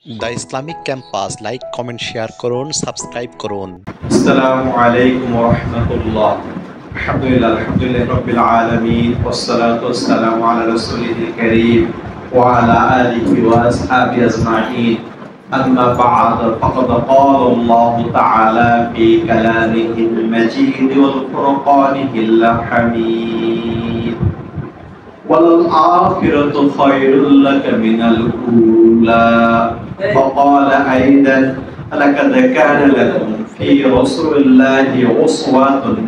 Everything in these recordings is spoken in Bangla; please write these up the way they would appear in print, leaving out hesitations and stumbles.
The Islamic campus like comment share করুন, সাবস্ক্রাইব করুন। আসসালামু আলাইকুম ওয়া রাহমাতুল্লাহ। আলহামদুলিল্লাহি রাব্বিল আলামিন ওয়াসসালাতু ওয়াসসালামু আলা রাসূলিল কারীম ওয়া আলা আলিহি ওয়া আসহাবিহি আজমাইন। আম্মা বা'দ, ফাকাদ ক্বালা আল্লাহু তাআলা ফি কালামিহিল মাজিদ ওয়াল ফুরকানিহিল হামিদ। ওয়ালাল আখিরাতু খায়রুল লাকা মিনাল উলা। ফাকালা আইদান লাকাদ কানা লাকুম ফি রাসূলিল্লাহি উসওয়াতুন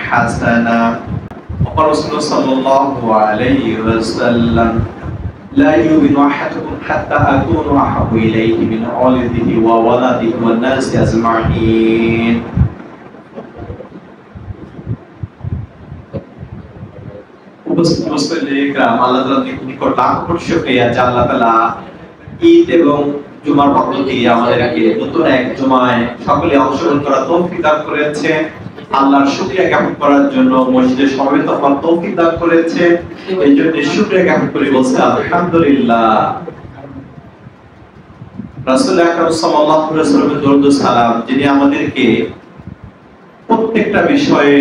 হাসানাহ। ওয়া রাসূলুল্লাহ সাল্লাল্লাহু আলাইহি ওয়াসাল্লাম লা ইউমিনু আহাদুকুম হাত্তা আকুনু আহাব্বু ইলাইহি মিন ওয়ালিদিহি ওয়া ওয়ালাদিহি ওয়ান নাসি আজমাইন। আল্লাহ তাআলার নিকট লাখ কোটি শুকরিয়া যে আল্লাহ তাআলা ঈদ এবং জুমার পদ্ধতি আমাদেরকে নতুন এক জুমায় সকলে অংশগ্রহণ করার তৌফিক দান করেছেন। আল্লাহর শুকরিয়া জ্ঞাপন করার জন্য মসজিদে সমবেত হওয়ার তৌফিক দান করেছেন। এই জন্য শুকরিয়া জ্ঞাপন করে বলছি আলহামদুলিল্লাহ। রাসূল আকরাম সাল্লাল্লাহু আলাইহি ওয়াসাল্লামের দরুদ ও সালাম, যিনি আমাদেরকে প্রত্যেকটা বিষয়ে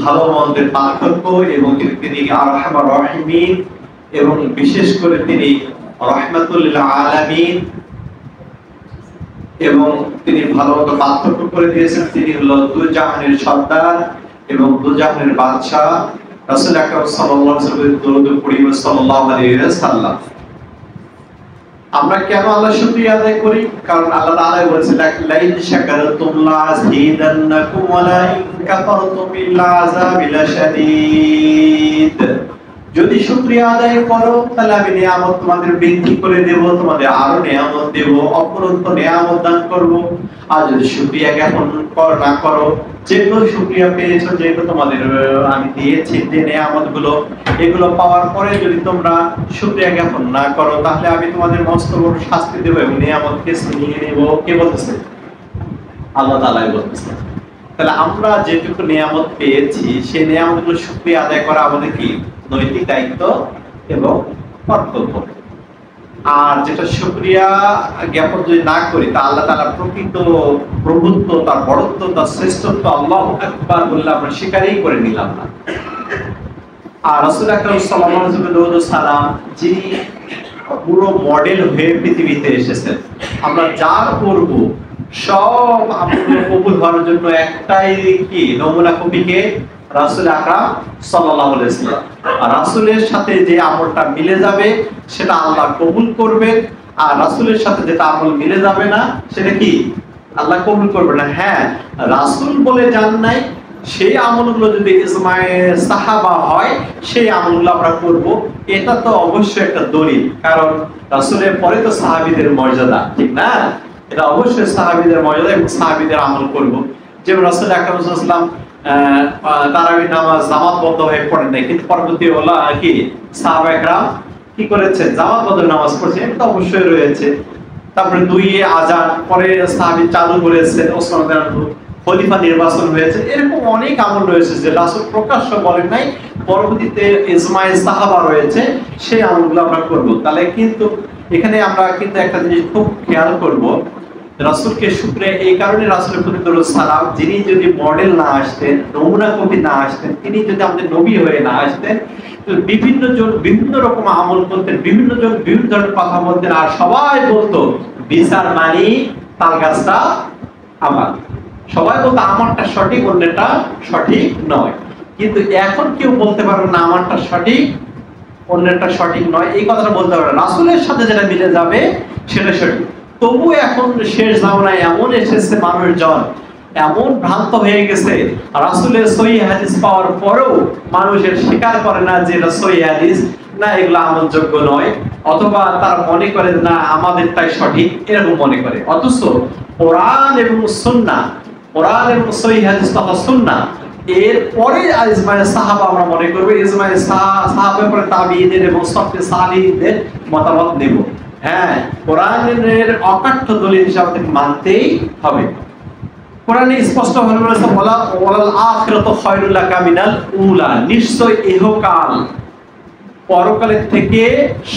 ভালো মন্দের পার্থক্য এবং তিনি আরহামার রাহিমিন এবং বিশেষ করে তিনি রাহমাতুল লিল আলামিন এবং তিনি ভালো মতো পার্থক্য করে দিয়েছেন। তিনি হলো দুই জাহানের সর্দার এবং দুই জাহানের বাদশা। রাসূল আকরাম সাল্লাল্লাহু আলাইহি ওয়াসাল্লামের দরুদ পড়ি সাল্লাল্লাহু আলাইহি ওয়াসাল্লাম। আমরা কেন আল্লাহর শুকরিয়া আদায় করি? কারণ আল্লাহ তাআলা বলেছেন লাইন শাকারতুম লাযিদান্নাকুম ওয়া লা ইন কাফারতুম বিল আযাবি লাশাদীদ। যদি শুকরিয়া আদায় করো তাহলে আমি নিয়ামত তোমাদের বৃদ্ধি করে দেব, তোমাদের আরো নিয়ামত দেব, অপরন্ত নিয়ামত দান করব। আর যদি শুকরিয়া জ্ঞাপন না করো, যেগুলো শুকরিয়া পেয়েছো, যেগুলো তোমাদের আমি দিয়েছি যে নিয়ামতগুলো, এগুলো পাওয়ার পরে যদি তোমরা শুকরিয়া জ্ঞাপন না করো তাহলে আমি তোমাদের মস্ত বড় শাস্তি দেব এবং নিয়ামতকে ছিনিয়ে নেব। কে বলতেছে? আল্লাহ তাআলাই বলতেছে। তাহলে আমরা যেটুকু নিয়ামত পেয়েছি সেই নিয়ামতগুলো শুকরিয়া আদায় করা আমাদের কি নৈতিক দায়িত্ব এবং কর্তব্য। আর যেটা শুকরিয়া জ্ঞাপন যদি না করি তা আল্লাহ তাআলার প্রকৃত প্রভুত্ব, তার বড়ত্ব, তার শ্রেষ্ঠত্ব আল্লাহু আকবার বললে আমরা স্বীকারই করে নিলাম না। আর রাসূল আকরাম সাল্লাল্লাহু আলাইহি ওয়াসাল্লাম যিনি পুরো মডেল হয়ে পৃথিবীতে এসেছেন, আমরা যা করব সব আমল কবুল হওয়ার জন্য একটাই কি নমুনা কপিকে রাসূল আকরাম সাল্লাল্লাহু আলাইহি ওয়াসাল্লাম। আর রাসূলের সাথে যে আমলটা মিলে যাবে সেটা আল্লাহ কবুল করবেন, আর রাসূলের সাথে যেটা আমল মিলে যাবে না সেটা কি আল্লাহ কবুল করবে না। হ্যাঁ, রাসূল বলে জান নাই, সেই আমলগুলো যদি ইজমায়ে সাহাবা হয় সেই আমলগুলো আমরা করব, এটা তো অবশ্যই একটা দলিল। কারণ রাসূলের পরে তো সাহাবীদের মর্যাদা, ঠিক না? এটা অবশ্যই সাহাবীদের মর্যাদা এবং সাহাবীদের আমল করব। যেমন রাসূল আকরাম সাল্লাল্লাহু আলাইহি ওয়াসাল্লাম তারাবি নামাজ জামাতবদ্ধ হয়ে পড়েন নাই, কিন্তু পরবর্তী ওলা কি সাহাবায়ে কেরাম কি করেছে? জামাতবদ্ধ নামাজ পড়ছে, এটা অবশ্যই রয়েছে। তারপরে দুই আযান পরে সাহাবী চালু করেছেন, ওসমান রাদিয়াল্লাহু খলিফা নির্বাচন হয়েছে। এরকম অনেক আমল রয়েছে যে রাসূল প্রকাশ্য বলেন নাই, পরবর্তীতে ইজমায়ে সাহাবা রয়েছে, সেই আমলগুলো আমরা করব। তাহলে কিন্তু এখানে আমরা কিন্তু একটা জিনিস খুব খেয়াল করব, রাসূলকে শুকরিয়া এই কারণে রাসূলের প্রতি দরুদ সালাম, যিনি যদি মডেল না আসতেন, নমুনা কপি না আসতেন, তিনি যদি আমাদের নবী হয়ে না আসতেন, বিভিন্ন জন বিভিন্ন রকম আমল করতেন, বিভিন্ন জন বিভিন্ন ধরনের কথা বলতেন, আর সবাই বলতো বিচার মানি তাল গাছটা আমার। সবাই বলতো আমারটা সঠিক, অন্যটা সঠিক নয়। কিন্তু এখন কেউ বলতে পারবে না আমারটা সঠিক, অন্যটা সঠিক নয়, এই কথাটা বলতে পারবে না। রাসূলের সাথে যেটা মিলে যাবে সেটা সঠিক। তবু এখন শেষ জামানায় এমন এসেছে, মানুষজন এমন ভ্রান্ত হয়ে গেছে, রাসূলের সহিহ হাদিস পাওয়ার পরেও মানুষের স্বীকার করে না যে এটা সহিহ হাদিস, না এগুলো আমলযোগ্য নয়, অথবা তারা মনে করে না আমাদেরটাই সঠিক, এরকম মনে করে। অথচ কোরআন এবং সুন্নাহ, কোরআন এবং সহিহ হাদিস তথা সুন্নাহ এর পরে ইজমায়ে সাহাবা আমরা মনে করব, ইজমায়ে সাহাবার পরে তাবিঈনদের এবং সফে সালিহদের মতামত নেব। হ্যাঁ, কোরআনের অকাট্য দলিল হিসাবে মানতেই হবে। কোরআনে স্পষ্ট ভাবে বলেছে ওয়ালাল আখিরাতু খায়রুল লাকা মিনাল উলা, নিশ্চয় ইহকাল পরকালের থেকে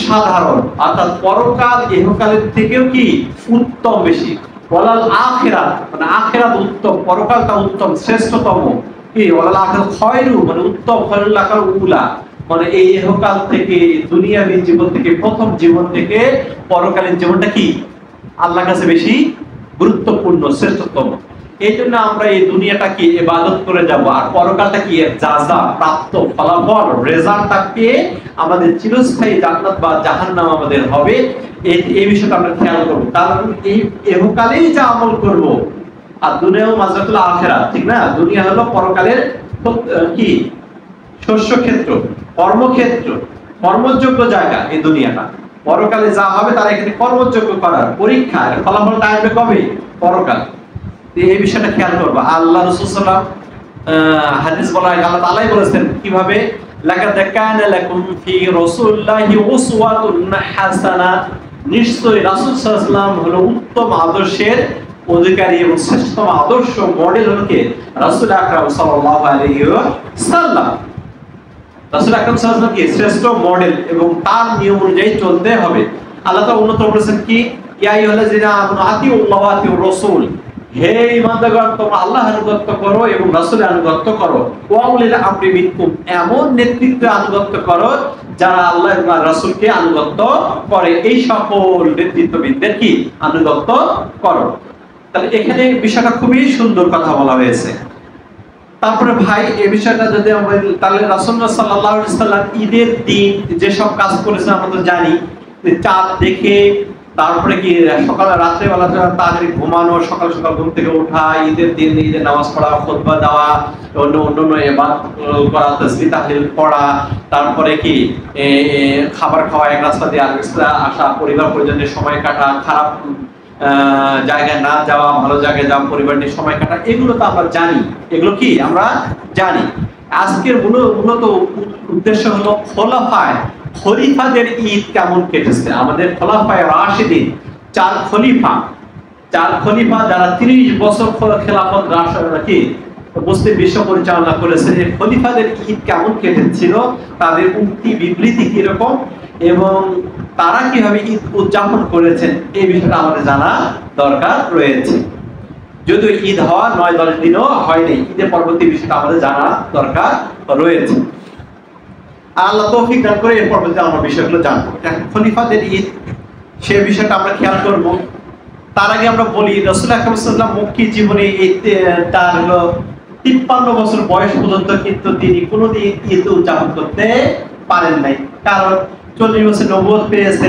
সাধারণ, অর্থাৎ পরকাল ইহকালের থেকেও কি উত্তম বেশি। ওয়ালাল আখিরাত মানে আখিরাত উত্তম, পরকালটা উত্তম শ্রেষ্ঠতম। কি ওয়ালাল আখিরাত খায়রু মানে উত্তম, খায়রুল আকার উলা মানে এই ইহকাল থেকে দুনিয়াবী জীবন থেকে প্রথম জীবন থেকে পরকালীন জীবনটা কি আল্লাহর কাছে বেশি গুরুত্বপূর্ণ, শ্রেষ্ঠতম। এই জন্য আমরা এই দুনিয়াটা কি ইবাদত করে যাব, আর পরকালটা কি জাযা প্রাপ্ত ফলাফল রেজাল্টটা পেয়ে আমাদের চিরস্থায়ী জান্নাত বা জাহান্নাম আমাদের হবে। এই বিষয়টা আমরা খেয়াল করব। কারণ এই ইহকালেই যা আমল করব, আর দুনিয়াও মাজরাতুল আখিরাত, ঠিক না? দুনিয়া হলো পরকালের কি শস্য ক্ষেত্র, কর্মক্ষেত্র, কর্মযোগ্য জায়গা। এই দুনিয়াটা পরকালে যা হবে তার এখানে কর্মযোগ্য করার পরীক্ষা, ফলাফলটা আসবে কবে? পরকাল। এই বিষয়টা খেয়াল করবো। আল্লাহ রাসূল সাল্লাল্লাহু আলাইহি ওয়াসাল্লাম হাদিস বলা হয়, আল্লাহ তাআলাই বলেছেন কিভাবে, লাকাদ কানা লাকুম ফি রাসূলিল্লাহি উসওয়াতুন হাসানা, নিশ্চয়ই রাসূল সাল্লাল্লাহু আলাইহি ওয়াসাল্লাম হলো উত্তম আদর্শের অধিকারী এবং শ্রেষ্ঠতম আদর্শ মডেল হলো কে? রাসূল আকরাম সাল্লাল্লাহু আলাইহি ওয়াসাল্লাম। রাসূল আকরাম সাল্লাল্লাহু আলাইহি ওয়াসাল্লাম কি শ্রেষ্ঠ মডেল, এবং তার নিয়ম অনুযায়ী চলতে হবে। আল্লাহ তাআলা উন্নত বলেছেন কি, ইয়া আইয়ুহাল্লাযিনা আমানু আতিউল্লাহ ওয়া আতিউর রাসূল, হে ঈমানদারগণ তোমরা আল্লাহর আনুগত্য করো এবং রাসূলের আনুগত্য করো। ওয়া উলিল আমরি মিনকুম, এমন নেতৃত্বের আনুগত্য করো যারা আল্লাহ এবং রাসূলকে আনুগত্য করে। এই সকল নেতৃত্ববিদদের কি আনুগত্য করো। তাহলে এখানে বিষয়টা খুবই সুন্দর কথা বলা হয়েছে। তারপরে ভাই এই বিষয়টা যদি আমরা, তাহলে রাসূলুল্লাহ সাল্লাল্লাহু আলাইহি ওয়াসাল্লাম ঈদের দিন যে সব কাজ করেছেন আমরা তো জানি, চাঁদ দেখে তারপরে কি সকালে রাত্রে বেলা তাড়াতাড়ি ঘুমানো, সকাল সকাল ঘুম থেকে ওঠা, ঈদের দিন ঈদের নামাজ পড়া, খুতবা দেওয়া, অন্য ইবাদত করা, তাসবিহ তাহলিল পড়া, তারপরে কি খাবার খাওয়া, এক রাস্তা দিয়ে আরেক রাস্তা আসা, পরিবার পরিজনের সময় কাটা, খারাপ জায়গায় না যাওয়া, ভালো জায়গায় যাওয়া, পরিবার নিয়ে সময় কাটা, এগুলো তো আমরা জানি। এগুলো কি আমরা জানি। আজকের মূলত উদ্দেশ্য হলো খলিফাদের ঈদ কেমন কেটেছে। আমাদের খোলাফায়ে রাশিদিন, চার খলিফা যারা 30 বছর খেলাফত কি মুসলিম বিশ্ব পরিচালনা করেছে, এই খলিফাদের ঈদ কেমন কেটেছিল, তাদের উক্তি বিবৃতি কিরকম এবং তারা কিভাবে ঈদ উদযাপন করেছেন, এই বিষয়টা আমাদের জানা দরকার রয়েছে। যদিও ঈদ হওয়া 9-10 দিনও হয়নি, ঈদের পরবর্তী বিষয়টা আমাদের জানা দরকার রয়েছে। আল্লাহ তৌফিক দান করে এর পরবর্তীতে আমরা বিষয়গুলো জানবো। খলিফাদের ঈদ, সে বিষয়টা আমরা খেয়াল করব। তার আগে আমরা বলি, রাসূল আকরাম সাল্লাল্লাহু আলাইহি ওয়াসাল্লাম মক্কি জীবনে তার হলো 53 বছর বয়স পর্যন্ত কিন্তু তিনি কোনোদিন ঈদ উদযাপন করতে পারেন নাই। কারণ 40 বছর নবুয়ত পেয়েছে,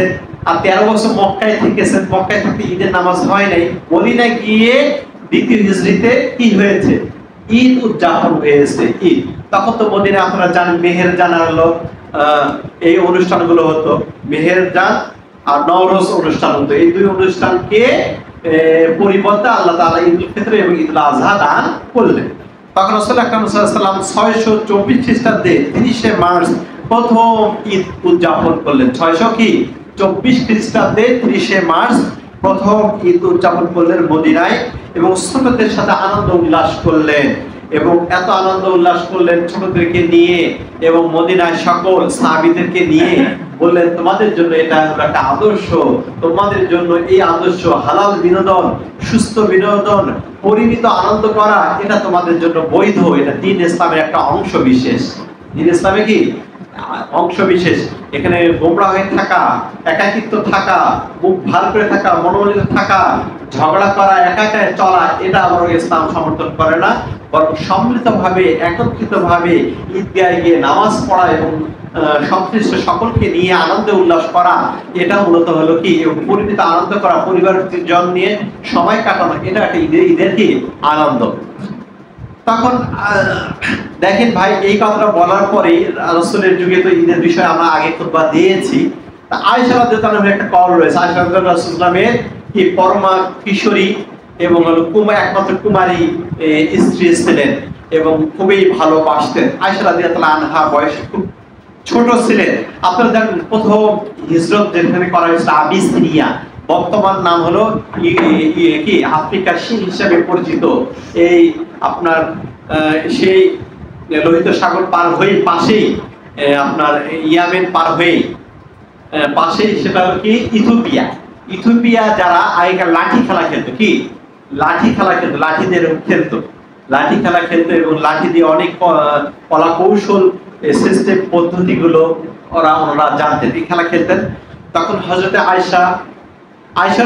আর 13 বছর মক্কায় থেকেছেন। মক্কায় থাকতে ঈদের নামাজ হয় নাই। মদিনায় গিয়ে দ্বিতীয় হিজরিতে কি হয়েছে? ঈদ উদযাপন হয়েছে। ঈদ তখন তো মদিনায় আপনারা জানেন মেহেরজান হলো এই অনুষ্ঠানগুলো হতো, মেহেরজান আর নওরোজ অনুষ্ঠান হতো। এই দুই অনুষ্ঠানকে পরিবর্তে আল্লাহ তাআলা ঈদুল ফিতর এবং ঈদুল আযহা দান করলেন। তখন রাসূল আকরাম সাল্লাল্লাহু আলাইহি ওয়াসাল্লাম 624 খ্রিস্টাব্দে 30শে মার্চ প্রথম ঈদ উদযাপন করলেন। 624 খ্রিস্টাব্দে 30শে মার্চ প্রথম ঈদ উদযাপন করলেন মদিনায়, এবং ছোটদের সাথে আনন্দ উল্লাস করলেন। এবং এত আনন্দ উল্লাস করলেন ছোটদেরকে নিয়ে এবং মদিনায় সকল সাহাবীদেরকে নিয়ে বললেন, তোমাদের জন্য এটা হলো একটা আদর্শ, তোমাদের জন্য এই আদর্শ হালাল বিনোদন, সুস্থ বিনোদন, পরিমিত আনন্দ করা, এটা তোমাদের জন্য বৈধ। এটা দ্বীন ইসলামের একটা অংশ বিশেষ। দ্বীন ইসলামে কি অংশ বিশেষ। এখানে গোমরা হয়ে থাকা, একাকিত্ব থাকা, মুখ ভার করে থাকা, মনোমালিন্য থাকা, ঝগড়া করা, একা একা চলা, এটা বরং ইসলাম সমর্থন করে না। বরং সম্মিলিতভাবে, একত্রিতভাবে ঈদগাহে গিয়ে নামাজ পড়া এবং সংশ্লিষ্ট সকলকে নিয়ে আনন্দে উল্লাস করা, এটা মূলত হলো কি পরিমিত আনন্দ করা, পরিবারজন নিয়ে সময় কাটানো, এটা একটা ঈদের কি আনন্দ। তখন দেখেন ভাই, এই কথাটা বলার পরে রাসূলের যুগে তো ঈদের বিষয়ে আমরা আগে খুতবা দিয়েছি। আয়েশা রাদিয়াল্লাহু আনহার একটা কল রয়েছে। আয়েশা রাদিয়াল্লাহু আনহা রাসূলের কি পরমা কিশোরী এবং একমাত্র কুমারী স্ত্রী ছিলেন এবং খুবই ভালোবাসতেন। আয়েশা রাদিয়াল্লাহু আনহা বয়সে খুব ছোট ছিলেন। আপনারা জানেন প্রথম হিজরত যেখানে করা হয়েছিল আবিসিনিয়া, বর্তমান নাম হলো কি আফ্রিকার চীন হিসেবে পরিচিত। এই আপনার সেই লোহিত সাগর পার হয়ে পাশেই আপনার ইয়ামেন পার হয়ে পাশে, সেটা হলো কি ইথিওপিয়া। ইথিওপিয়া যারা আগেকার লাঠি খেলা খেলতো, কি লাঠি খেলা খেলতো, লাঠিদের খেলতো, লাঠি খেলা খেলতো এবং লাঠি দিয়ে অনেক কলা কৌশল সিস্টেম পদ্ধতিগুলো ওনারা জানতেন, এই খেলা খেলতেন। তখন হযরতে আয়েশা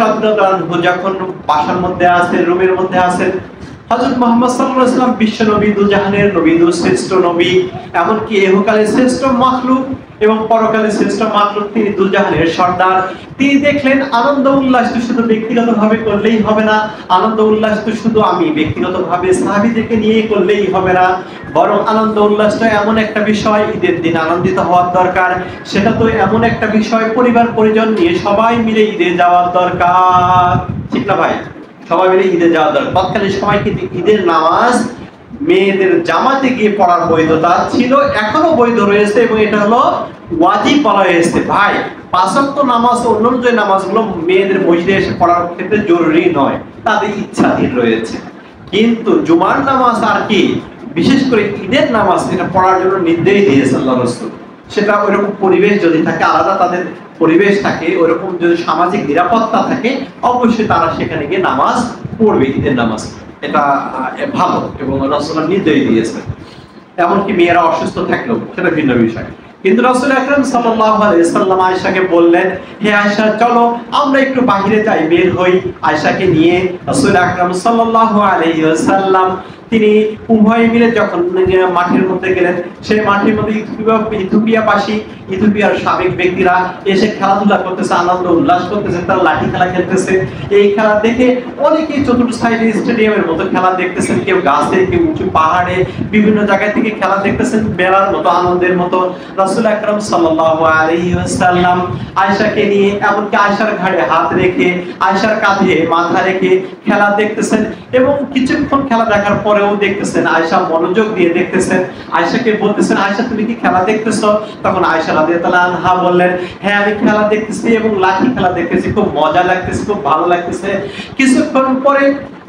রাদিয়াল্লাহু আনহা যখন বাসার মধ্যে আছেন, রুমের মধ্যে আছেন, হযরত মুহাম্মদ সাল্লাল্লাহু আলাইহি ওয়াসাল্লাম বিশ্ব নবী, দুজাহানের নবী, শ্রেষ্ঠ নবী, এমনকি ইহকালের শ্রেষ্ঠ মাখলুক এবং পরকালের শ্রেষ্ঠ মাখলুক, তিনি দুজাহানের সর্দার। তিনি দেখলেন আনন্দ উল্লাস তো শুধু ব্যক্তিগতভাবে করলেই হবে না, আনন্দ উল্লাস তো শুধু আমি ব্যক্তিগতভাবে সাহাবীদেরকে নিয়ে করলেই হবে না, বরং আনন্দ উল্লাসটা এমন একটা বিষয়, ঈদের দিন আনন্দিত হওয়ার দরকার। সেটা তো এমন একটা বিষয়, পরিবার পরিজন নিয়ে সবাই মিলে ঈদে যাওয়ার দরকার, ঠিক না ভাই? সবাই মিলে ঈদে যাওয়ার দরকার। তৎকালীন সময় কিন্তু ঈদের নামাজ মেয়েদের জামাতে গিয়ে পড়ার বৈধতা ছিল, এখনো বৈধ রয়েছে, এবং এটা হলো ওয়াজিব বলা হয়েছে। ভাই, পাঁচ ওয়াক্ত নামাজ, অন্যান্য যে নামাজগুলো মেয়েদের মসজিদে এসে পড়ার ক্ষেত্রে জরুরি নয়, তাদের ইচ্ছাধীন রয়েছে। কিন্তু জুমার নামাজ আর কি, বিশেষ করে ঈদের নামাজ, এটা পড়ার জন্য নির্দেশ দিয়েছে আল্লাহর রাসূল। সেটা ওইরকম পরিবেশ যদি থাকে, আলাদা তাদের পরিবেশ থাকে, ওইরকম যদি সামাজিক নিরাপত্তা থাকে, অবশ্যই তারা সেখানে গিয়ে নামাজ পড়বে, ঈদের নামাজ। এটা ভালো এবং রাসূল নির্দেশ দিয়েছেন। এমনকি মেয়েরা অসুস্থ থাকলেও সেটা ভিন্ন বিষয়। কিন্তু রাসূল আকরাম সাল্লাল্লাহু আলাইহি ওয়াসাল্লাম আয়েশাকে বললেন, হে আয়েশা, চলো আমরা একটু বাইরে যাই, বের হই। আয়েশাকে নিয়ে রাসূল আকরাম সাল্লাল্লাহু আলাইহি ওয়াসাল্লাম তিনি উভয় মিলে যখন মাঠের মধ্যে গেলেন, সেই মাঠের মধ্যে ইথিওপিয়াবাসী, ইথিওপিয়ার সাবেক ব্যক্তিরা এসে খেলাধুলা করতেছে, আনন্দ উল্লাস করতেছে, তারা লাঠি খেলা খেলতেছে। এই খেলা দেখে অনেকেই চতুর্থ সাইডে স্টেডিয়ামের মতো খেলা দেখতেছেন, কেউ গাছে, কেউ উঁচু পাহাড়ে, বিভিন্ন জায়গা থেকে খেলা দেখতেছেন, মেলার মতো, আনন্দের মতো। রাসূল আকরাম সাল্লাল্লাহু আলাইহি ওয়াসাল্লাম আয়েশাকে নিয়ে, এমনকি আয়েশার ঘাড়ে হাত রেখে, আয়েশার কাঁধে মাথা রেখে খেলা দেখতেছেন, এবং কিছুক্ষণ খেলা দেখার পরেও দেখতেছেন আয়েশা মনোযোগ দিয়ে দেখতেছেন। আয়েশাকে বলতেছেন, আয়েশা তুমি কি খেলা দেখতেছো? তখন আয়েশা রাদিয়াল্লাহু আনহা বললেন, হ্যাঁ আমি খেলা দেখতেছি এবং লাঠি খেলা দেখতেছি, খুব মজা লাগতেছে, খুব ভালো লাগতেছে। কিছুক্ষণ পরে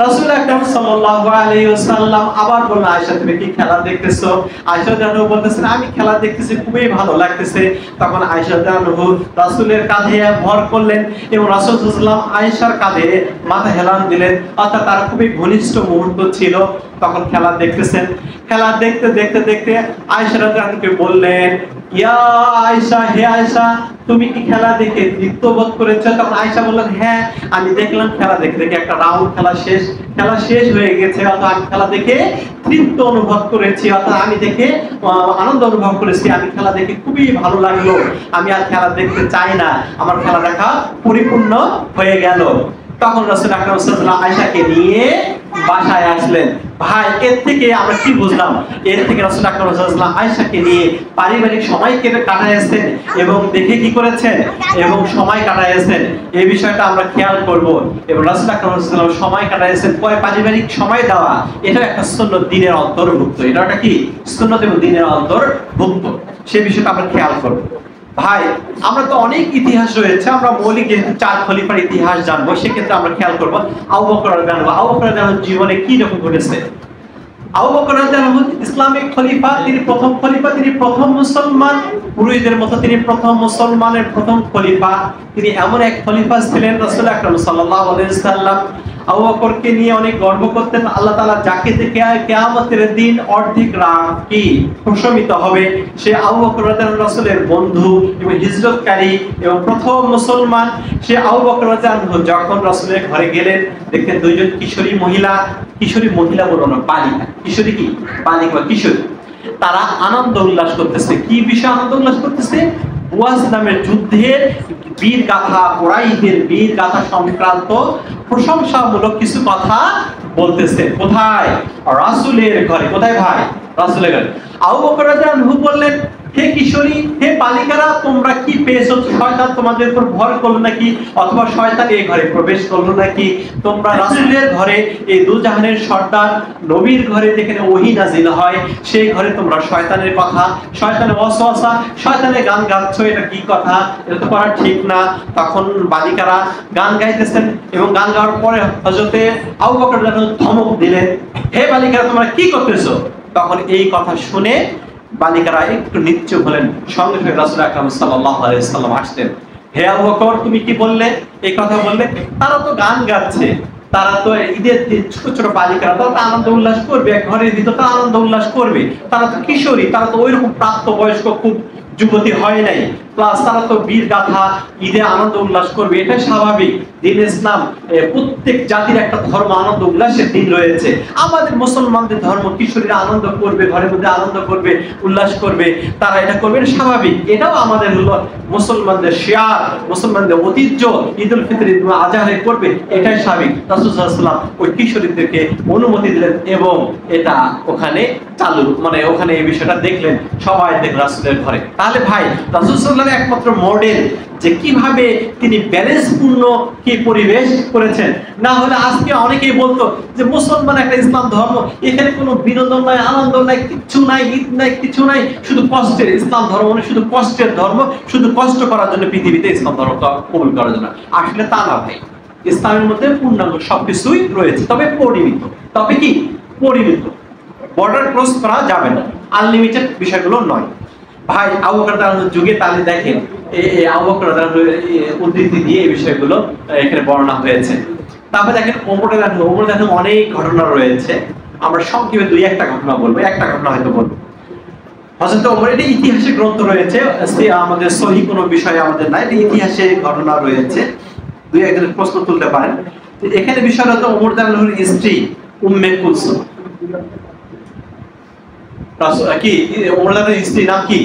রাসূল আকরাম সাল্লাল্লাহু আলাইহি ওয়াসাল্লাম আবার বললেন, আয়েশা তুমি কি খেলা দেখতেছো? আয়েশা রাদিয়াল্লাহু আনহা বলতেছেন, আমি খেলা দেখতেছি, খুবই ভালো লাগতেছে। তখন আয়েশা রাদিয়াল্লাহু আনহা রাসূলের কাঁধে ভর করলেন এবং রাসূল সাল্লাল্লাহু আলাইহি ওয়াসাল্লাম আয়েশার কাঁধে মাথা হেলান দিলেন, অর্থাৎ তার খুবই ঘনিষ্ঠ মুহূর্ত ছিল। তখন খেলা দেখতেছেন, খেলা দেখতে দেখতে দেখতে আয়েশা রাদিয়াল্লাহু আনহাকে বললেন, ইয়া আয়েশা, হে আয়েশা, তুমি কি খেলা দেখে তৃপ্ত বোধ করেছো? তখন আয়েশা বললেন, হ্যাঁ আমি দেখলাম, খেলা দেখে দেখে একটা রাউন্ড খেলা শেষ হয়ে গেছে, অর্থাৎ আমি খেলা দেখে তৃপ্ত অনুভব করেছি, অর্থাৎ আমি দেখে আনন্দ অনুভব করেছি, আমি খেলা দেখে খুবই ভালো লাগলো, আমি আর খেলা দেখতে চাই না, আমার খেলা দেখা পরিপূর্ণ হয়ে গেল। তখন রাসূল আকরাম সাল্লাল্লাহু আলাইহি ওয়াসাল্লাম আয়েশাকে নিয়ে বাসায় আসলেন। ভাই, এর থেকে আমরা কি বুঝলাম? এর থেকে রাসূল আকরাম সাল্লাল্লাহু আলাইহি ওয়াসাল্লাম আয়েশাকে নিয়ে পারিবারিক সময় কাটাইছেন এবং দেখে কি করেছেন এবং সময় কাটাইছেন, এই বিষয়টা আমরা খেয়াল করব। এবং রাসূল আকরাম সাল্লাল্লাহু আলাইহি ওয়াসাল্লাম সময় কাটাইছেন, পারিবারিক সময় দেওয়া, এটা একটা সুন্নাত, দ্বীনের অন্তর্ভুক্ত। এটা কি সুন্নাত এবং দ্বীনের অন্তর্ভুক্ত, সেই বিষয়টা আমরা খেয়াল করব। ভাই, আমরা তো অনেক ইতিহাস রয়েছে, আমরা মৌলিক যেহেতু 4 খলিফার ইতিহাস জানবো, সেক্ষেত্রে আমরা খেয়াল করবো আবু বকর রাদিয়াল্লাহু আনহু। আবু বকর রাদিয়াল্লাহু আনহু জীবনে কি রকম ঘটেছে? আবু বকর রাদিয়াল্লাহু আনহু ইসলামিক খলিফা, তিনি প্রথম খলিফা, তিনি প্রথম মুসলমান, পুরুষদের মতো তিনি প্রথম মুসলমানের প্রথম খলিফা। তিনি এমন এক খলিফা ছিলেন, রাসূল আকরাম সাল্লাল্লাহু আলাইহি ওয়াসাল্লাম আবু বকরকে নিয়ে অনেক গর্ব করতেন। আল্লাহ তাআলা যাকে দেখে কিয়ামতের দিন অর্ধেক রাত কি প্রশমিত হবে, সে আবু বকর রাদিয়াল্লাহু আনহু রাসূলের বন্ধু এবং হিজরতকারী এবং প্রথম মুসলমান। সে আবু বকর রাদিয়াল্লাহু আনহু যখন রাসূলের ঘরে গেলেন, দেখেন দুইজন কিশোরী মহিলা বলো না, বালিকা, কিশোরী কি বালিকা বা কিশোরী, তারা আনন্দ উল্লাস করতেছে। কি বিষয়ে আনন্দ উল্লাস করতেছে? বুয়াজ নামের যুদ্ধের বীর গাথা, কুরাইশদের বীর গাথা সংক্রান্ত প্রশংসামূলক কিছু কথা বলতেছে। কোথায়? রাসূলের ঘরে। কোথায় ভাই? রাসূলের ঘরে। আবু বকর রাদিয়াল্লাহু আনহু বললেন, হে কিশোরী, হে বালিকারা, তোমরা কি পেয়েছো? শয়তান তোমাদের উপর ভর করলো নাকি, অথবা শয়তান এই ঘরে প্রবেশ করলো নাকি? তোমরা রাসূলের ঘরে, এই দুজাহানের সর্দার নবীর ঘরে যেখানে ওহী নাযিল হয়, সেই ঘরে তোমরা শয়তানের কথা, শয়তানের ওয়াসওয়াসা, শয়তানের গান গাচ্ছো, এটা কি কথা? এটা তো করা ঠিক না। তখন বালিকারা গান গাইতেছেন এবং গান গাওয়ার পরে হযরতে আবু বকর রাদিয়াল্লাহু আনহু ধমক দিলেন, হে বালিকারা, তোমরা কি করতেছো? তখন এই কথা শুনে বালিকারা একটু নিশ্চুপ হলেন, সঙ্গে সঙ্গে রাসূল আকরাম সাল্লাল্লাহু আলাইহি ওয়াসাল্লাম আসলেন। হে আবু বকর, তুমি কি বললে, এই কথা বললে? তারা তো গান গাচ্ছে, তারা তো ঈদের ছোট ছোট বালিকারা, তারা তো আনন্দ উল্লাস করবে, ঘরের ভিতর তো আনন্দ উল্লাস করবে, তারা তো কিশোরী, তারা তো ওইরকম প্রাপ্তবয়স্ক খুব যুবতী হয় নাই, প্লাস তারা তো বীর গাথা, ঈদে আনন্দ উল্লাস করবে, এটা স্বাভাবিক। দিন ইসলাম, প্রত্যেক জাতির একটা ধর্ম আনন্দ উল্লাসের দিন রয়েছে। আমাদের মুসলমানদের ধর্ম, কিশোরীরা আনন্দ করবে, ঘরের মধ্যে আনন্দ করবে, উল্লাস করবে, তারা এটা করবে, এটা স্বাভাবিক। এটাও আমাদের হলো মুসলমানদের শিয়ার, মুসলমানদের ঐতিহ্য, ঈদ উল ফিতর, ঈদ আজহারে করবে, এটাই স্বাভাবিক। রাসূল সাল্লাল্লাহু আলাইহি ওয়াসাল্লাম ওই কিশোরীদেরকে অনুমতি দিলেন এবং এটা ওখানে চালু, মানে ওখানে এই বিষয়টা দেখলেন, সবাই দেখলেন রাসূলের ঘরে। তাহলে ভাই, রাসূল সাল্লাল্লাহু আলাইহি ওয়াসাল্লাম একমাত্র মডেল যে কিভাবে তিনি ব্যালেন্সপূর্ণ কি পরিবেশ করেছেন। না হলে আজকে অনেকেই বলতো যে মুসলমান একটা ইসলাম ধর্ম, এখানে কোনো বিনোদন নাই, আনন্দ নাই, কিচ্ছু নাই, ঈদ নাই, কিছু নাই, শুধু কষ্টের ইসলাম ধর্ম, মানে শুধু কষ্টের ধর্ম, শুধু কষ্ট করার জন্য পৃথিবীতে ইসলাম ধর্ম কবুল করার জন্য। আসলে তা না ভাই, ইসলামের মধ্যে পূর্ণাঙ্গ সবকিছুই রয়েছে, তবে পরিমিত। তবে কি পরিমিত, বর্ডার ক্রস করা যাবে না, আনলিমিটেড বিষয়গুলো নয় ভাই। আবু বকর রাদিয়াল্লাহু যুগে তাহলে দেখেন, এই আবু বকর রাদিয়াল্লাহু উদ্ধৃতি দিয়ে এই বিষয়গুলো এখানে বর্ণনা হয়েছে। তারপরে দেখেন ওমর রাদিয়াল্লাহু অনেক ঘটনা রয়েছে, আমরা সংক্ষেপে দুই একটা ঘটনা বলবো, একটা ঘটনা হয়তো বলবো। হযরত ওমর, এটা ইতিহাসের গ্রন্থ রয়েছে, আমাদের সহিহ কোনো বিষয় আমাদের নাই, এটা ইতিহাসের ঘটনা রয়েছে, দুই একজনের প্রশ্ন তুলতে পারেন। এখানে বিষয়টা হলো ওমর রাদিয়াল্লাহুর স্ত্রী উম্মে কুলসুম, কি ওমর রাদিয়াল্লাহুর স্ত্রী নাম কি?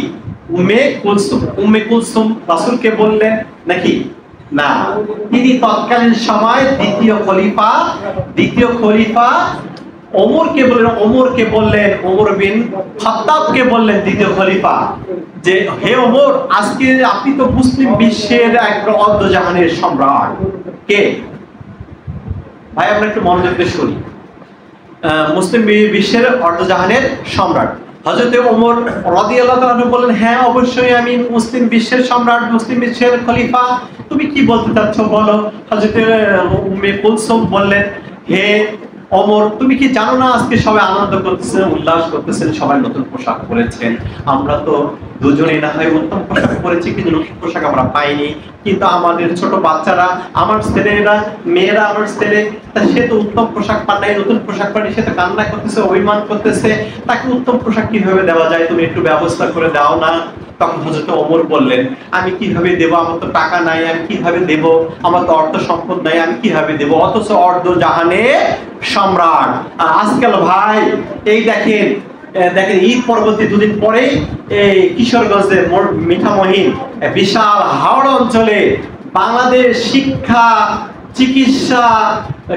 উম্মে কুলসুম। উম্মে কুলসুম রাসূলকে বললেন নাকি? না, তিনি তৎকালীন সময় দ্বিতীয় খলিফা ওমরকে বললেন, ওমর বিন খাত্তাবকে বললেন দ্বিতীয় খলিফা, যে হে ওমর, আজকে আপনি তো মুসলিম বিশ্বের একজন অর্ধজাহানের সম্রাট। কে ভাই? আমরা একটু মনোযোগ দিয়ে শুনি। মুসলিম বিশ্বের অর্ধজাহানের সম্রাট হযরত ওমর রাদিয়াল্লাহু তাআলা বললেন, হ্যাঁ অবশ্যই আমি মুসলিম বিশ্বের সম্রাট, মুসলিম বিশ্বের খলিফা, তুমি কি বলতে চাচ্ছ বলো। হযরত উম্মে কুলসুম বললেন, হে ওমর, তুমি কি জানো না আজকে সবাই আনন্দ করতেছেন, উল্লাস করতেছেন, সবাই নতুন পোশাক পরেছেন, আমরা তো দুজনেই না হয় উত্তম পোশাক পরেছি, কিন্তু নতুন পোশাক আমরা পাইনি, কিন্তু আমাদের ছোট বাচ্চারা, আমার ছেলেরা, মেয়েরা, আমার ছেলে, সে তো উত্তম পোশাক পান নাই, নতুন পোশাক পানি, সে তো কান্না করতেছে, অভিমান করতেছে, তাকে উত্তম পোশাক কিভাবে দেওয়া যায়, তুমি একটু ব্যবস্থা করে দাও না। তখন হযরত ওমর বললেন, আমি কিভাবে দেব, আমার তো টাকা নাই, আমি কিভাবে দেব, আমার তো অর্থ সম্পদ নাই, আমি কিভাবে দেব, অথচ অর্ধজাহানের সম্রাট। আর আজকাল ভাই এই দেখেন ঈদ পরবর্তী দুদিন পরেই এই কিশোরগঞ্জের মিঠামহিন বিশাল হাওড় অঞ্চলে বাংলাদেশ শিক্ষা, চিকিৎসা,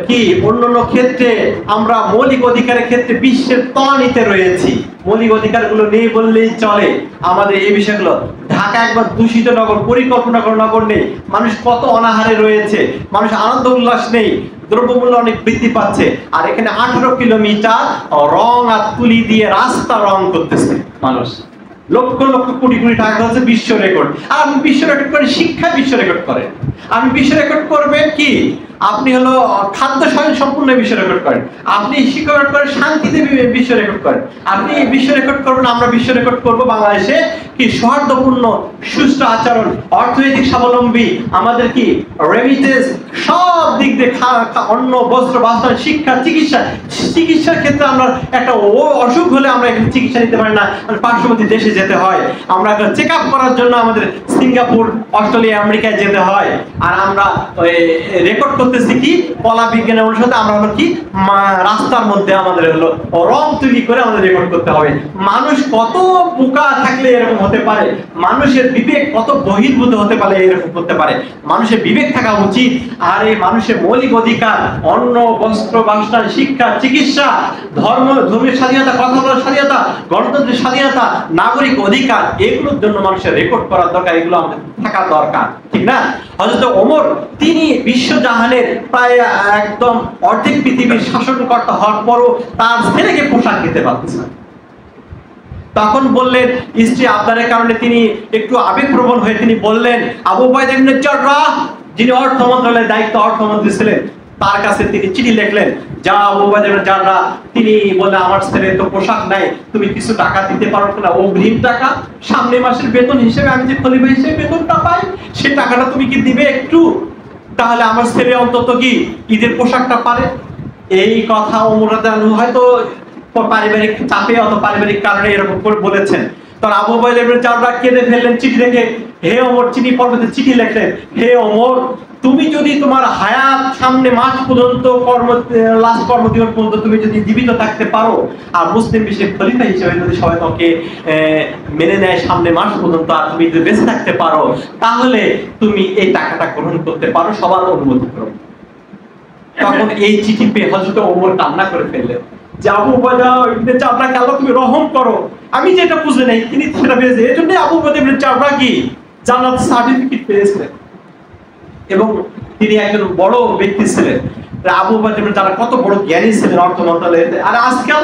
কি অন্যান্য ক্ষেত্রে আমরা মৌলিক অধিকারের ক্ষেত্রে বিশ্বের তলানিতে রয়েছি। মৌলিক অধিকারগুলো নেই বললেই চলে। আমাদের এই বিষয়গুলো, ঢাকা একবার দূষিত নগর, পরিকল্পনা করা নগর নেই, মানুষ কত অনাহারে রয়েছে, মানুষ আনন্দ উল্লাস নেই, দ্রব্যমূল্য অনেক বৃদ্ধি পাচ্ছে, আর এখানে 18 কিলোমিটার রং আর তুলি দিয়ে রাস্তা রং করতেছে মানুষ, লক্ষ লক্ষ কোটি কোটি টাকা হচ্ছে বিশ্ব রেকর্ড। আর আপনি বিশ্ব রেকর্ড করে শিক্ষা বিশ্ব রেকর্ড করেন, আপনি বিশ্ব রেকর্ড করবেন কি, আপনি হলো খাদ্য সম্পূর্ণ বিশ্ব রেকর্ড করেন, আপনি শিক্ষা রেকর্ড করেন, শান্তিতে বিশ্ব রেকর্ড করেন, আপনি বিশ্ব রেকর্ড করবেন, আমরা বিশ্ব রেকর্ড করব বাংলাদেশে কি সৌহার্দ্যপূর্ণ সুস্থ আচরণ, অর্থনৈতিক স্বাবলম্বী, আমাদের কি রেমিটেন্স, সব দিক দিয়ে অন্ন, বস্ত্র, বাসস্থান, শিক্ষা, চিকিৎসার ক্ষেত্রে আমরা একটা অসুখ হলে আমরা এখানে চিকিৎসা নিতে পারি না, পার্শ্ববর্তী দেশে যেতে হয়, আমরা চেক আপ করার জন্য আমাদের সিঙ্গাপুর, অস্ট্রেলিয়া, আমেরিকায় যেতে হয়। আর আমরা রেকর্ড করতেছি কি কলা বিজ্ঞানের অনুসারে, আমরা হলো কি রাস্তার মধ্যে আমাদের হলো রং তৈরি করে আমাদের রেকর্ড করতে হবে। মানুষ কত বোকা থাকলে এরকম হতে পারে, মানুষের বিবেক কত বহির্ভূত হতে পারে এরকম করতে পারে। মানুষের বিবেক থাকা উচিত। আর এই মানুষের মৌলিক অধিকার, অন্ন, বস্ত্র, বাসস্থান, শিক্ষা, চিকিৎসা, ধর্মীয় স্বাধীনতা, কথা বলার স্বাধীনতা, গণতন্ত্রের স্বাধীনতা, নাগরিক অধিকার, এগুলোর জন্য মানুষের রেকর্ড করার দরকার, এগুলো আমাদের থাকা দরকার, ঠিক না? হযরত ওমর, তিনি বিশ্বজাহানের প্রায় একদম অর্ধেক পৃথিবীর শাসনকর্তা হওয়ার পরও তার ছেলেকে পোশাক দিতে পারতেছেন। তখন বললেন, স্ত্রী আবদারের কারণে তিনি একটু আবেগপ্রবণ হয়ে তিনি বললেন, আবু উবাইদা ইবনে জাররাহ, যিনি অর্থ মন্ত্রণালয়ের দায়িত্ব অর্থমন্ত্রী ছিলেন, তার কাছে তিনি চিঠি লিখলেন, যা আবু উবাইদা ইবনে জাররাহ, তিনি বললেন আমার ছেলে তো পোশাক নাই, তুমি কিছু টাকা দিতে পারো কিনা, অগ্রিম টাকা, সামনে মাসের বেতন হিসেবে আমি যে খলিফা হিসেবে বেতনটা পাই সেই টাকাটা তুমি কি দিবে একটু, তাহলে আমার ছেলে অন্তত কি ঈদের পোশাকটা পারে। এই কথা ওমর রাদিয়াল্লাহু আনহু হয়তো পারিবারিক চাপে অথবা পারিবারিক কারণে এরকম করে বলেছেন। তখন আবু উবাইদা ইবনে জাররাহ কেঁদে ফেললেন চিঠি লিখে, হে ওমর, চিঠি পর্বতে চিঠি লিখলেন, হে ওমর, তুমি যদি তোমার হায়াত সামনে মাস পর্যন্ত লাস্ট কর্মদিবস পর্যন্ত তুমি যদি জীবিত থাকতে পারো আর মুসলিম বিশ্বের খলিফা হিসেবে যদি সবাই তোমাকে মেনে নেয় সামনে মাস পর্যন্ত, আর তুমি যদি বেঁচে থাকতে পারো, তাহলে তুমি এই টাকাটা গ্রহণ করতে পারো, সবার অনুমতি করো। তখন এই চিঠি পেয়ে হযরত ওমর কান্না করে ফেললেন যে আবু উবাইদা ইবনে জাররাহকে আল্লাহ তুমি রহম করো, আমি যেটা বুঝে নাই তিনি সেটা পেয়েছে। এই জন্য আবু উবাইদা ইবনে জাররাহ কি জান্নাত সার্টিফিকেট পেয়েছিলেন এবং তিনি একজন বড় ব্যক্তি ছিলেন। আবু উবাইদা ইবনে জাররাহ কত বড় জ্ঞানী ছিলেন অর্থ মন্ত্রণালয়ে। আর আজকাল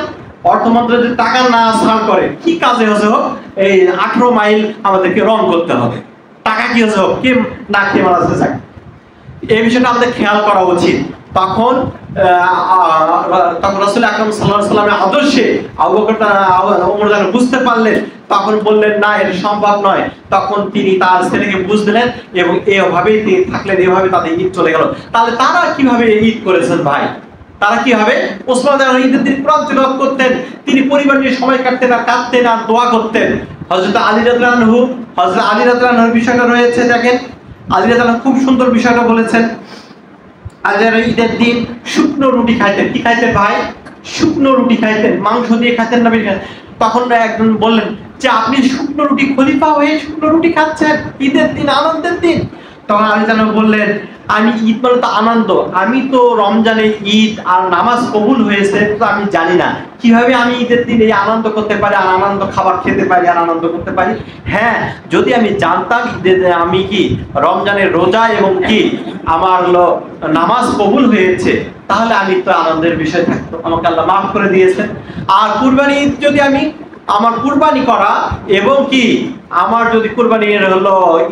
অর্থ মন্ত্রণালয় যে টাকা না ছাড় করে, কি কাজে হচ্ছে হোক, এই 18 মাইল আমাদেরকে রং করতে হবে, টাকা কি হচ্ছে হোক, কে না খেয়ে মারা যাচ্ছে, এই বিষয়টা আমাদের খেয়াল করা উচিত। তখন রাসূল আকরাম সাল্লাল্লাহু আলাইহি ওয়াসাল্লামের আদর্শে আবু বকর ওমর যেন বুঝতে পারলেন, তখন বললেন না, এটা সম্ভব নয়। তখন তিনি তার ছেলেকে বুঝ দিলেন এবং এভাবেই তিনি থাকলেন, এভাবে তাদের ঈদ চলে গেল। তাহলে তারা কিভাবে ঈদ করেছেন ভাই? তারা কি হবে? ওসমান রাদিয়াল্লাহু আনহু ঈদের দিন কোরআন তিলাওয়াত করতেন, তিনি পরিবার নিয়ে সময় কাটতেন আর কাঁদতেন আর দোয়া করতেন। হযরত আলী রাদিয়াল্লাহু আনহুর বিষয়টা রয়েছে, দেখেন আলী রাদিয়াল্লাহু আনহু খুব সুন্দর বিষয়টা বলেছেন। ঈদের দিন শুকনো রুটি খাইতেন। কি খাইতেন ভাই? শুকনো রুটি খাইতেন, মাংস দিয়ে খাইতেন না। তখন একজন বললেন যে আপনি শুকনো রুটি, খলিফা হয়ে শুকনো রুটি খাচ্ছেন ঈদের দিন, আনন্দের দিন। তখন আলী রাদিয়াল্লাহু আনহু বললেন, আমি ঈদ মানে তো আনন্দ, আমি তো রমজানে ঈদ আর নামাজ কবুল হয়েছে তো আমি জানি না কিভাবে আমি ঈদের দিন এই আনন্দ করতে পারি আর আনন্দ খাবার খেতে পারি আর আনন্দ করতে পারি। হ্যাঁ, যদি আমি জানতাম ঈদের আমি কি রমজানের রোজা এবং কি আমার নামাজ কবুল হয়েছে, তাহলে আমি তো আনন্দের বিষয় থাকতো, আমাকে আল্লাহ মাফ করে দিয়েছেন। আর কুরবানি ঈদ যদি আমি আমার কুরবানি করা এবং কি আমার যদি কুরবানির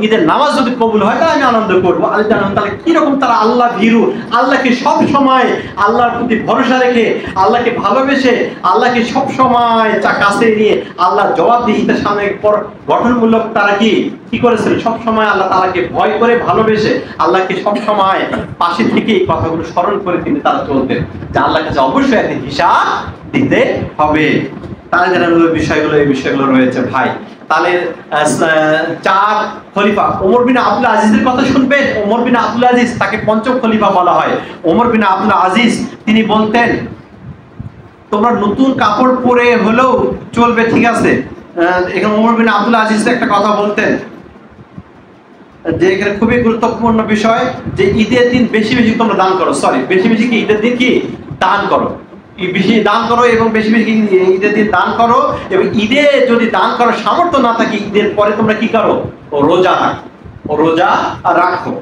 ঈদের নামাজ যদি কবুল হয় তাহলে আমি আনন্দ করবো। আল্লাহ জানেন তাহলে কিরকম তারা আল্লাহ ভীরু, আল্লাহকে সব সময় আল্লাহর প্রতি ভরসা রেখে, আল্লাহকে ভালোবেসে, আল্লাহকে সব সময় কাছে নিয়ে আল্লাহর জবাবদিহিতার সামনে গঠনমূলক তারা কি করেছিল, সব সময় আল্লাহ তাআলাকে ভয় করে ভালোবেসে আল্লাহকে সব সময় পাশে থেকে এই কথাগুলো স্মরণ করে তিনি তারা চলতেন যে আল্লাহর কাছে অবশ্যই একটা হিসাব দিতে হবে। তারা যারা এই বিষয়গুলো রয়েছে ভাই। তাহলে 4 খলিফা, ওমর বিন আব্দুল আজিজের কথা শুনবেন। ওমর বিন আব্দুল আজিজ, তাকে পঞ্চম খলিফা বলা হয়। ওমর বিন আব্দুল আজিজ তিনি বলতেন তোমরা নতুন কাপড় পরে হলেও চলবে, ঠিক আছে। এখানে ওমর বিন আব্দুল আজিজ একটা কথা বলতেন যে এখানে খুবই গুরুত্বপূর্ণ বিষয় যে ঈদের দিন বেশি বেশি তোমরা দান করো, বেশি বেশি কি ঈদের দিন কি দান করো, বেশি দান করো এবং বেশি বেশি ঈদের দিন দান করো। এবং ঈদে যদি দান করার সামর্থ্য না থাকে, ঈদের পরে তোমরা কি করো, রোজা রাখো।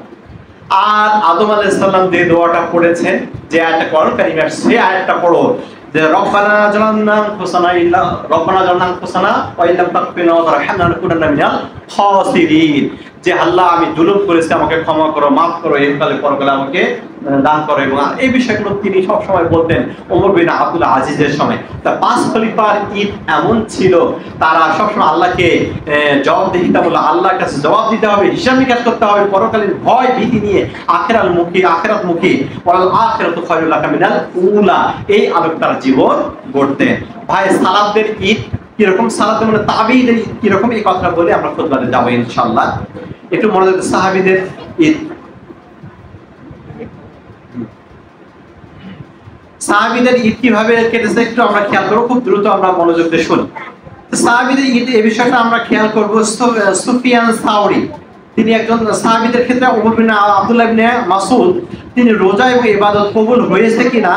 আর আদম আলাইহিস সালাম যে দোয়াটা পড়েছেন, যে আয়াতটা কোরআন কারীমের, সেই আয়াতটা পড়ো যে রব্বানা জালামনা আনফুসানা ওয়া ইল্লাম তাগফির লানা ওয়া তারহামনা লানাকুনান্না মিনাল খাসিরিন, যে আল্লাহ আমি জুলুম করেছি, আমাকে ক্ষমা করো, মাফ করো, ইহকালে পরকালে আমাকে দান করো। এবং এই বিষয়গুলো তিনি সব সময় বলতেন ওমর বিন আব্দুল আজিজের সময়। তা 5 খলিফার ঈদ এমন ছিল, তারা সবসময় আল্লাহকে জবাবদিহিতা বলে, আল্লাহর কাছে জবাব দিতে হবে, হিসাব নিকাশ করতে হবে, পরকালের ভয় ভীতি নিয়ে আখিরাত মুখী ওয়াল আখিরাতু খায়রুল লাকা মিনাল উলা, এই আলোকে তারা জীবন গড়তেন। ভাই সালাফদের ঈদ কিরকম, সালাতের মানে তাবিঈদের ঈদ কিরকম, এই কথাটা বলে আমরা খুতবাতে যাবো ইনশাআল্লাহ। একটু মনোযোগ, সাহাবীদের ঈদ, সাহাবীদের ঈদ কিভাবে কেটেছে একটু আমরা খেয়াল করবো, খুব দ্রুত আমরা মনোযোগ দিয়ে শুনি। সাহাবীদের ঈদ এই বিষয়টা আমরা খেয়াল করবো। সুফিয়ান সাউরি তিনি একজন সাহাবীদের ক্ষেত্রে, ওমর বিন আব্দুল্লাহ ইবনে মাসউদ, তিনি রোজা এবং ইবাদত কবুল হয়েছে কিনা,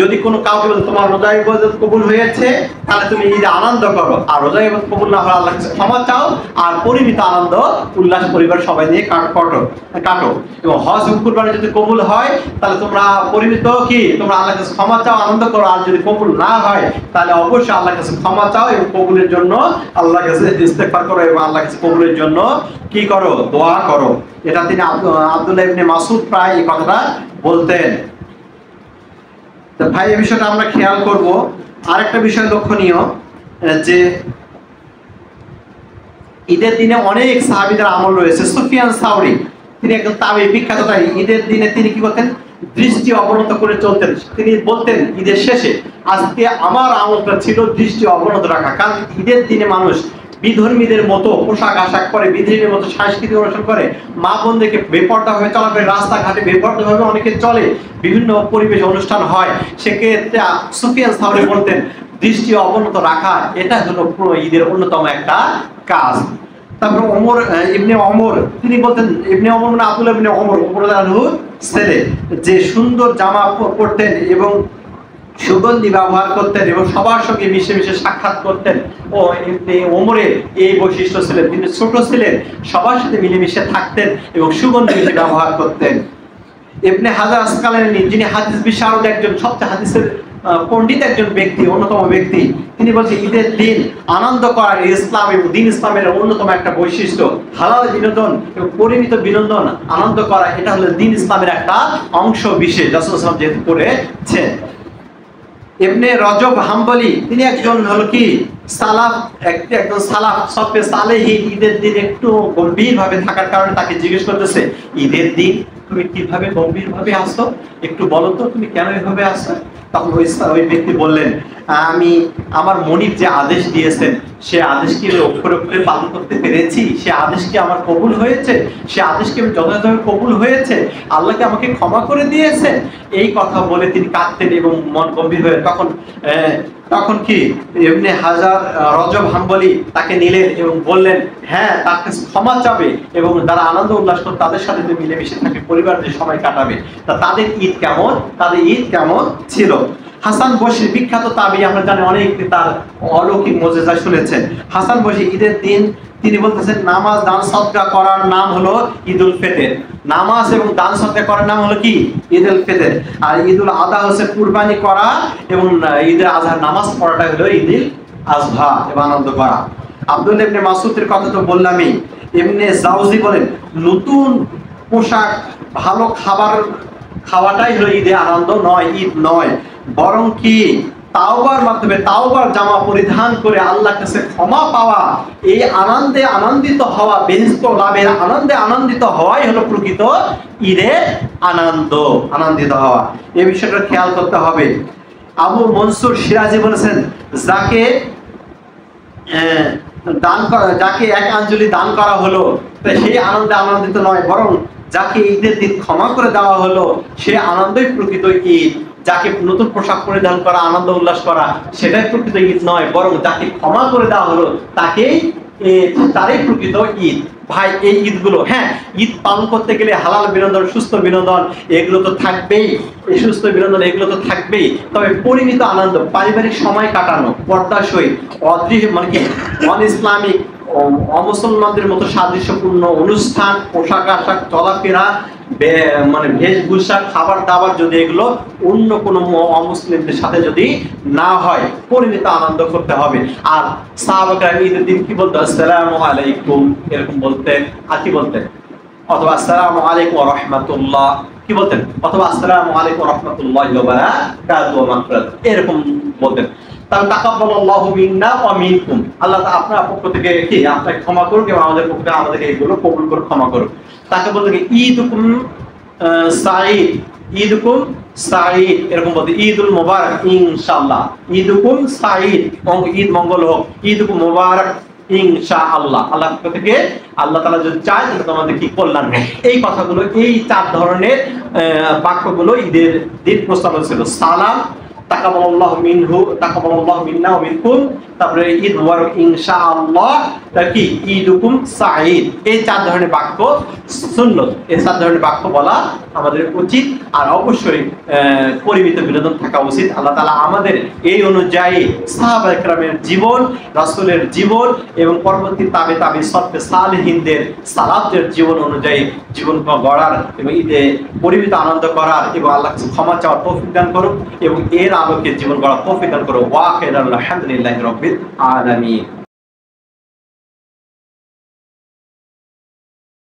যদি কোনো কাউকে বলে তোমার রোজা ইবাদত কবুল হয়েছে তাহলে তুমি ঈদে আনন্দ করো, আর রোজা ইবাদত কবুল না হয় আল্লাহর কাছে ক্ষমা চাও, আর পরিমিত আনন্দ উল্লাস পরিবার সবাই নিয়ে কাটো। এবং হজ এবং কুরবানি যদি কবুল হয় তাহলে তোমরা পরিমিত তোমরা আল্লাহর কাছে ক্ষমা চাও, আনন্দ করো। আর যদি কবুল না হয় তাহলে অবশ্যই আল্লাহর কাছে ক্ষমা চাও এবং কবুলের জন্য আল্লাহর কাছে ইস্তেগফার করো এবং আল্লাহর কাছে কবুলের জন্য কি করো, দোয়া করো। এটা তিনি আব্দুল্লাহ ইবনে মাসউদ প্রায় এই কথাটা বলতেন। ভাই এই বিষয়টা আমরা খেয়াল করব। আরেকটা বিষয় লক্ষণীয় যে ঈদের দিনে অনেক সাহাবীদের আমল রয়েছে। সুফিয়ান সাউরি তিনি একজন তাবেঈ, বিখ্যাত তাবেঈ। ঈদের দিনে তিনি কি করতেন? দৃষ্টি অবনত করে চলতেন। তিনি বলতেন ঈদের শেষে, আজকে আমার আমলটা ছিল দৃষ্টি অবনত রাখা। কারণ ঈদের দিনে মানুষ বিধর্মীদের মতো পোশাক আশাক করে, বিধর্মীদের মতো সাংস্কৃতিক অনুষ্ঠান করে, মা বোনদেরকে বেপর্দাভাবে চলাফেরা, রাস্তাঘাটে বেপর্দাভাবে অনেকে চলে, বিভিন্ন পরিবেশ অনুষ্ঠান হয়। সেক্ষেত্রে সুফিয়ান সাউরি বলতেন দৃষ্টি অবনত রাখা এটা হলো পুরো ঈদের অন্যতম একটা কাজ। তারপর ওমর ইবনে ওমর তিনি বলতেন, ইবনে ওমর মানে আব্দুল্লাহ ইবনে ওমর রাদিয়াল্লাহু ছেলে, যে সুন্দর জামা পরতেন এবং সুগন্ধি ব্যবহার করতেন এবং সবার সঙ্গে মিশে মিশে সাক্ষাৎ করতেন। ও ইবনে ওমরের এই বৈশিষ্ট্য ছিলেন, তিনি ছোট ছিলেন, সবার সাথে মিলেমিশে থাকতেন এবং সুগন্ধি ব্যবহার করতেন। ইবনে হাজার আসকালানী, যিনি হাদিস বিশারদ, একজন সবচেয়ে হাদিসের পণ্ডিত একজন ব্যক্তি, অন্যতম ব্যক্তি, তিনি বলছেন ঈদের দিন আনন্দ করা ইসলাম এবং দিন ইসলামের অন্যতম একটা বৈশিষ্ট্য। হালাল বিনোদন এবং পরিমিত বিনোদন, আনন্দ করা, এটা হলো দিন ইসলামের একটা অংশ বিশেষ, রাসূল সাল্লাল্লাহু আলাইহি ওয়াসাল্লাম যেহেতু করেছেন। ইবনে রজব হাম্বলি তিনি একজন হলো কি সালাফ, একজন সালাফ সফে সালেহীন। ঈদের দিন একটু গম্ভীরভাবে থাকার কারণে তাকে জিজ্ঞেস করতেছে, ঈদের দিন তুমি কিভাবে গম্ভীরভাবে আসো, একটু বলো তো তুমি কেন এভাবে আসো? তখন ওই ব্যক্তি বললেন, আমি আমার মনিব যে আদেশ দিয়েছেন সে আদেশকে অক্ষরে অক্ষরে পালন করতে পেরেছি, সে আদেশকে আমার কবুল হয়েছে, সে আদেশকে আমি যথাযথভাবে কবুল হয়েছে, আল্লাহকে আমাকে ক্ষমা করে দিয়েছেন। এই কথা বলে তিনি কাঁদতেন এবং মন গম্ভীর হয়ে। তখন কি ইবনে হাজার রজব হাম্বলি তাকে নিলেন এবং বললেন, হ্যাঁ তাকে ক্ষমা চাবে এবং যারা আনন্দ উল্লাস করে তাদের সাথে মিলেমিশে থাকে, পরিবারের সময় কাটাবে। তা তাদের ঈদ কেমন, তাদের ঈদ কেমন ছিল? হাসান বসরি বিখ্যাত তাবী, আমরা জানি অনেক তার অলৌকিক মুজিজা শুনেছেন। হাসান বসরি ঈদের দিন তিনি বলতেছেন, নামাজ দান সদকা করার নাম হলো ঈদুল ফিতর। নামাজ এবং দান সদকা করার নাম হলো কি? ঈদুল ফিতর। আর ঈদুল আযহা হচ্ছে কুরবানি করা এবং ঈদুল আযহার নামাজ পড়াটা হলো ঈদুল আযহা এবং আনন্দ করা। আব্দুল্লাহ ইবনে মাসউদের কথা তো বললামই। ইবনে জাওজি বলেন, নতুন পোশাক, ভালো খাবার খাওয়াটাই হলো ঈদে আনন্দ নয়, ঈদ নয়, বরং কি তাওবার মাধ্যমে তাওবার জামা পরিধান করে আল্লাহর কাছে ক্ষমা পাওয়া, এই আনন্দে আনন্দিত হওয়া, বেহেশত লাভের আনন্দে আনন্দিত হওয়াই হলো প্রকৃত ঈদের আনন্দ, আনন্দিত হওয়া। এই বিষয়টা খেয়াল করতে হবে। আবু মনসুর সিরাজি বলেছেন, যাকে যাকে এক আঞ্জলি দান করা হলো সেই আনন্দে আনন্দিত নয়, বরং যাকে ঈদের দিন ক্ষমা করে দেওয়া হলো সে আনন্দই প্রকৃত ঈদ। যাকে নতুন পোশাক পরিধান করা, আনন্দ উল্লাস করা, সেটাই প্রকৃত ঈদ নয়, বরং যাকে ক্ষমা করে দেওয়া হলো তারই প্রকৃত ঈদ। ভাই এই ঈদগুলো, হ্যাঁ ঈদ পালন করতে গেলে হালাল বিনোদন, সুস্থ বিনোদন এগুলো তো থাকবেই, এই সুস্থ বিনোদন এগুলো তো থাকবেই, তবে পরিমিত আনন্দ, পারিবারিক সময় কাটানো, পর্দার সহিত, অদৃশ্য মানে কি অন ইসলামিক অমুসলমানদের মতো সাদৃশ্যপূর্ণ অনুষ্ঠান, পোশাক আশাক, চলাফেরা, মানে বেশভূষা, খাবার দাবার যদি এগুলো অন্য কোনো অমুসলিমদের সাথে যদি না হয়, পরিমিত আনন্দ করতে হবে। আর সাহাবারা ঈদের দিন কি বলতো? আসসালামু আলাইকুম এরকম বলতেন, আর কি বলতেন? অথবা আসসালামু আলাইকুম ওয়া রাহমাতুল্লাহ কি বলতেন? অথবা আসসালামু আলাইকুম ওয়া রাহমাতুল্লাহি ওয়া বারাকাতুহু ওয়া মাগফিরাত এরকম বলতেন। তাহলে তাকাব্বালাল্লাহু মিন্না ওয়া মিনকুম, আল্লাহ আপনার পক্ষ থেকে কি আপনাকে ক্ষমা করুক এবং আমাদের পক্ষ থেকে আমাদেরকে এগুলো কবুল করে ক্ষমা করুক। তাকে বলতে কি ঈদুকুম সাঈদ, ঈদুকুম সাঈদ এরকম বলতে, ঈদুল মুবারক ইনশাআল্লাহ, ঈদুকুম সাঈদ, ঈদ মঙ্গল হোক, ঈদুকুম মুবারক ইনশাআল্লাহ। আল্লাহ পক্ষ থেকে আল্লাহ তাআলা যদি চায় তাহলে তোমাদের কি কল্যাণ হোক। এই কথাগুলো, এই চার ধরনের বাক্যগুলো ঈদের দিন প্রস্তাবনা ছিল। সালাম, তাকাব্বালাল্লাহু মিনহু, তাকাব্বালাল্লাহু মিন্না ওয়া মিনকুম, তারপরে ঈদ মুবারক ইনশাআল্লাহ, তার কি ঈদুকুম সাঈদ। এই চার ধরনের বাক্য সুন্নাত, এই চার ধরনের বাক্য বলা আমাদের উচিত। আর অবশ্যই পরিমিত বিনোদন থাকা উচিত। আল্লাহ তাআলা আমাদের এই অনুযায়ী সাহাবায়ে কেরামের জীবন, রাসূলের জীবন এবং পরবর্তী তাবে সফে সালেহিনদের, সালাফদের জীবন অনুযায়ী জীবন গড়ার এবং ঈদে পরিমিত আনন্দ করার এবং আল্লাহর কাছে ক্ষমা চাওয়ার তৌফিক দান করুন এবং এর আলোকে জীবন গড়ার তৌফিক দান করুন। ওয়া আখিরুল হামদুলিল্লাহি রাব্বিল আলামিন।